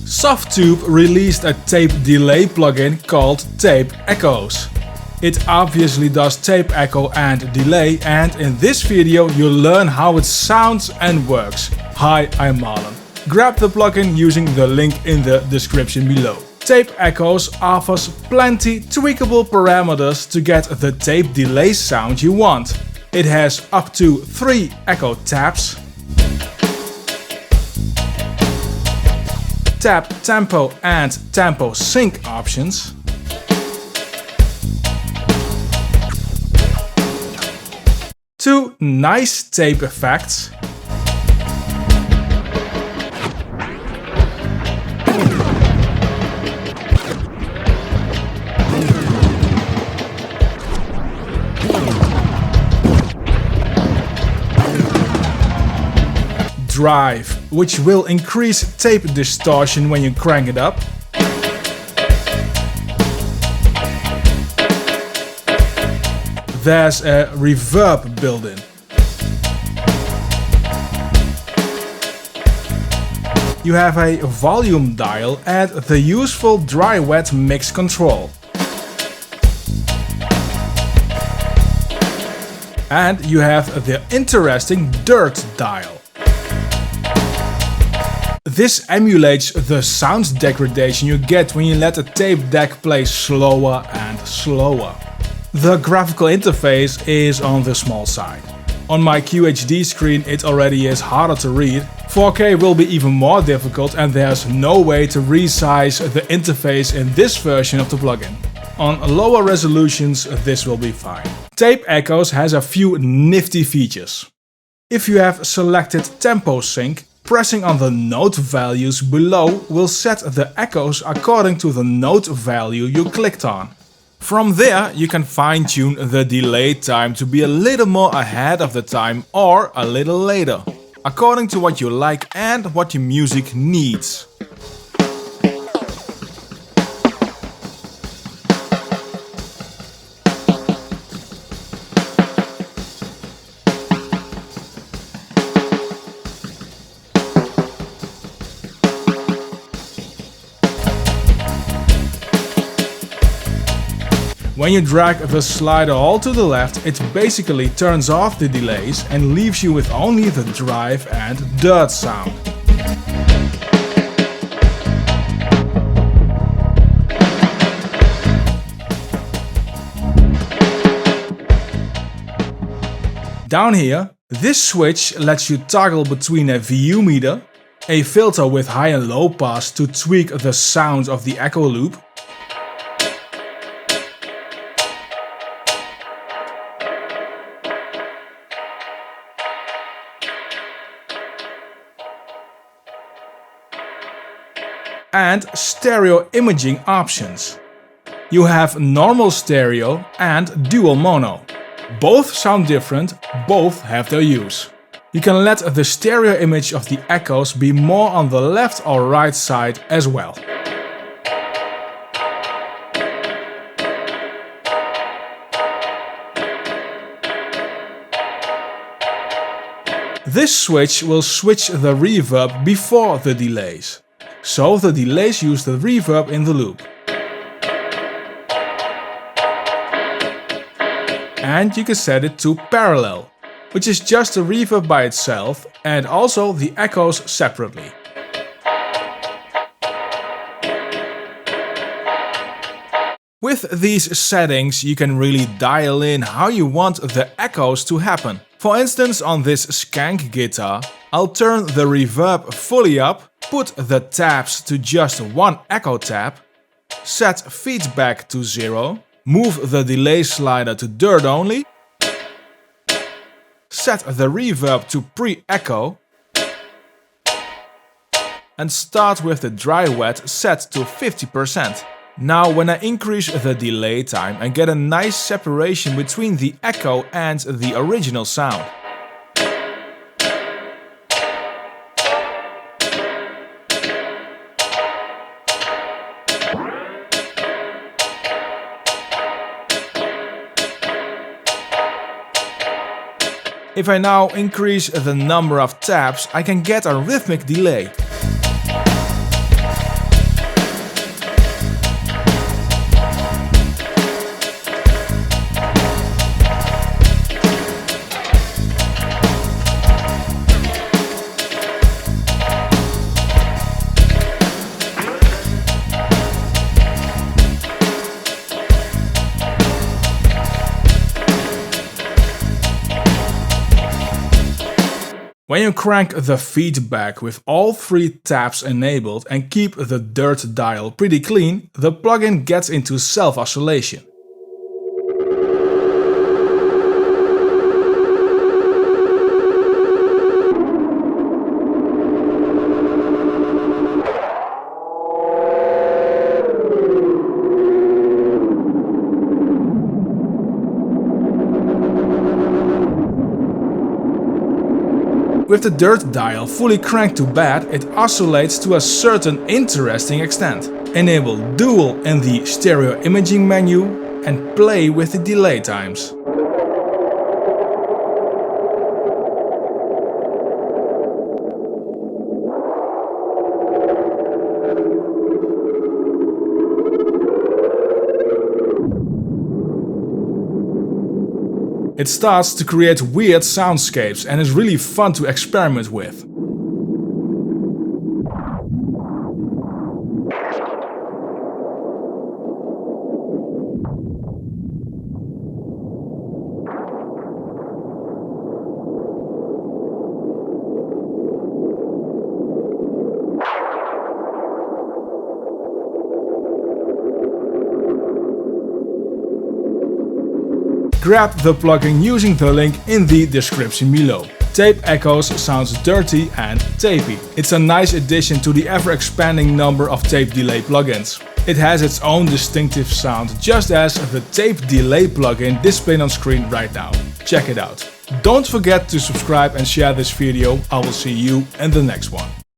Softube released a tape delay plugin called Tape Echoes. It obviously does tape echo and delay, and in this video you'll learn how it sounds and works. Hi, I'm Marlon. Grab the plugin using the link in the description below. Tape Echoes offers plenty tweakable parameters to get the tape delay sound you want. It has up to 3 echo taps, tap tempo and tempo sync options, two nice tape effects, drive, which will increase tape distortion when you crank it up, there's a reverb built-in. You have a volume dial and the useful dry-wet mix control. And you have the interesting dirt dial. This emulates the sound degradation you get when you let a tape deck play slower and slower. The graphical interface is on the small side. On my QHD screen it already is harder to read. 4K will be even more difficult and there's no way to resize the interface in this version of the plugin. On lower resolutions this will be fine. Tape Echoes has a few nifty features. If you have selected tempo sync, pressing on the note values below will set the echoes according to the note value you clicked on. From there you can fine-tune the delay time to be a little more ahead of the time or a little later, according to what you like and what your music needs. When you drag the slider all to the left, it basically turns off the delays and leaves you with only the drive and dirt sound. Down here, this switch lets you toggle between a VU meter, a filter with high and low pass to tweak the sound of the echo loop, and stereo imaging options. You have normal stereo and dual mono. Both sound different, both have their use. You can let the stereo image of the echoes be more on the left or right side as well. This switch will switch the reverb before the delays. So the delays use the reverb in the loop. And you can set it to parallel, which is just the reverb by itself and also the echoes separately. With these settings you can really dial in how you want the echoes to happen. For instance, on this skank guitar, I'll turn the reverb fully up, put the taps to just 1 echo tap, set feedback to 0, move the delay slider to dirt only, set the reverb to pre-echo, and start with the dry-wet set to 50%. Now when I increase the delay time I get a nice separation between the echo and the original sound. If I now increase the number of taps, I can get a rhythmic delay. When you crank the feedback with all 3 taps enabled and keep the dirt dial pretty clean, the plugin gets into self-oscillation. With the dirt dial fully cranked to bed, it oscillates to a certain interesting extent. Enable dual in the stereo imaging menu and play with the delay times. It starts to create weird soundscapes and is really fun to experiment with. Grab the plugin using the link in the description below. Tape Echoes sounds dirty and tapey. It's a nice addition to the ever-expanding number of tape delay plugins. It has its own distinctive sound, just as the tape delay plugin displayed on screen right now. Check it out. Don't forget to subscribe and share this video. I will see you in the next one.